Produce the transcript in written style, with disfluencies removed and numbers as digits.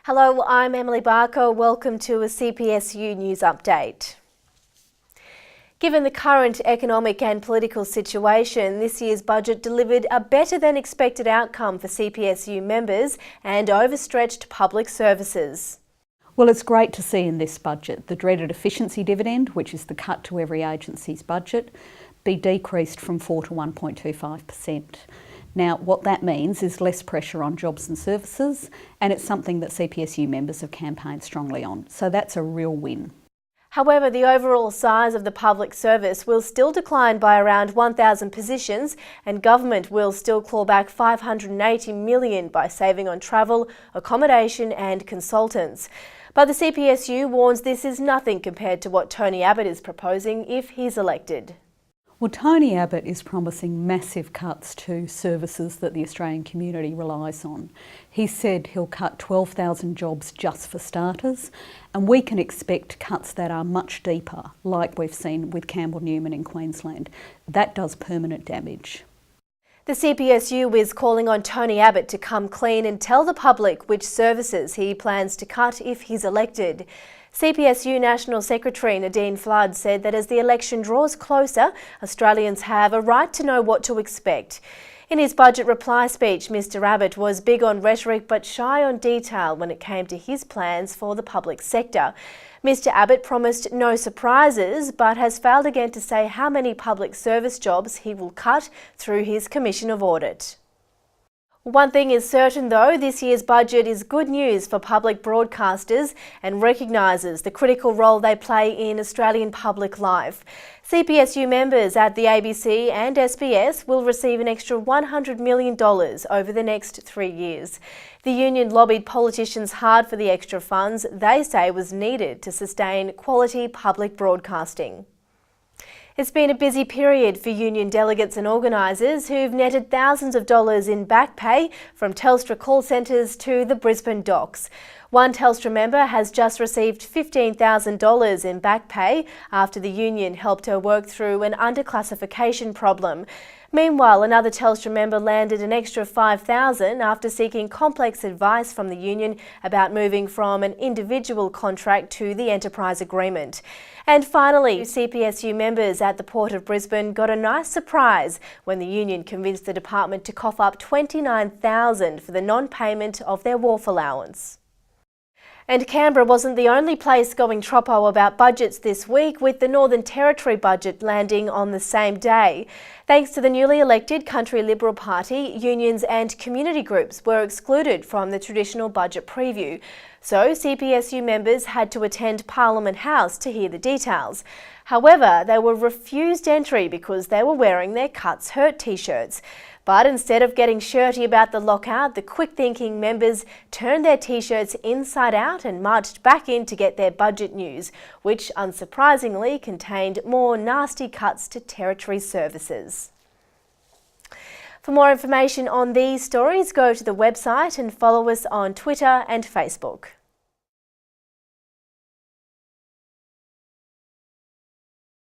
Hello, I'm Emily Barker. Welcome to a CPSU News Update. Given the current economic and political situation, this year's budget delivered a better than expected outcome for CPSU members and overstretched public services. Well, it's great to see in this budget the dreaded efficiency dividend, which is the cut to every agency's budget, be decreased from 4 to 1.25%. Now, what that means is less pressure on jobs and services, and it's something that CPSU members have campaigned strongly on. So that's a real win. However, the overall size of the public service will still decline by around 1,000 positions, and government will still claw back $580 million by saving on travel, accommodation and consultants. But the CPSU warns this is nothing compared to what Tony Abbott is proposing if he's elected. Well, Tony Abbott is promising massive cuts to services that the Australian community relies on. He said he'll cut 12,000 jobs just for starters, and we can expect cuts that are much deeper, like we've seen with Campbell Newman in Queensland. That does permanent damage. The CPSU is calling on Tony Abbott to come clean and tell the public which services he plans to cut if he's elected. CPSU National Secretary Nadine Flood said that as the election draws closer, Australians have a right to know what to expect. In his budget reply speech, Mr Abbott was big on rhetoric but shy on detail when it came to his plans for the public sector. Mr Abbott promised no surprises but has failed again to say how many public service jobs he will cut through his Commission of Audit. One thing is certain though, this year's budget is good news for public broadcasters and recognises the critical role they play in Australian public life. CPSU members at the ABC and SBS will receive an extra $100 million over the next 3 years. The union lobbied politicians hard for the extra funds they say was needed to sustain quality public broadcasting. It's been a busy period for union delegates and organisers who've netted thousands of dollars in back pay from Telstra call centres to the Brisbane docks. One Telstra member has just received $15,000 in back pay after the union helped her work through an underclassification problem. Meanwhile, another Telstra member landed an extra $5,000 after seeking complex advice from the union about moving from an individual contract to the enterprise agreement. And finally, CPSU members at the Port of Brisbane got a nice surprise when the union convinced the department to cough up $29,000 for the non-payment of their wharf allowance. And Canberra wasn't the only place going troppo about budgets this week, with the Northern Territory budget landing on the same day. Thanks to the newly elected Country Liberal Party, unions and community groups were excluded from the traditional budget preview. So CPSU members had to attend Parliament House to hear the details. However, they were refused entry because they were wearing their Cuts Hurt t-shirts. But instead of getting shirty about the lockout, the quick-thinking members turned their t-shirts inside out and marched back in to get their budget news, which unsurprisingly contained more nasty cuts to Territory services. For more information on these stories, go to the website and follow us on Twitter and Facebook.